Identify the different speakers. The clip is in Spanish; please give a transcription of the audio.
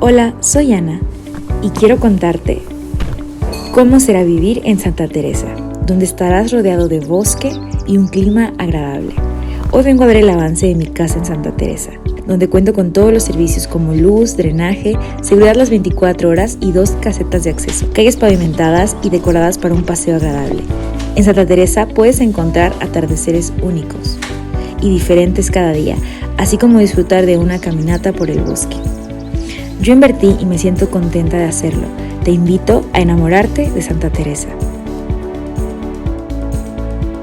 Speaker 1: Hola, soy Ana y quiero contarte cómo será vivir en Santa Teresa, donde estarás rodeado de bosque y un clima agradable. Hoy vengo a ver el avance de mi casa en Santa Teresa, donde cuento con todos los servicios como luz, drenaje, seguridad las 24 horas y 2 casetas de acceso, calles pavimentadas y decoradas para un paseo agradable. En Santa Teresa puedes encontrar atardeceres únicos y diferentes cada día, así como disfrutar de una caminata por el bosque. Yo invertí y me siento contenta de hacerlo. Te invito a enamorarte de Santa Teresa.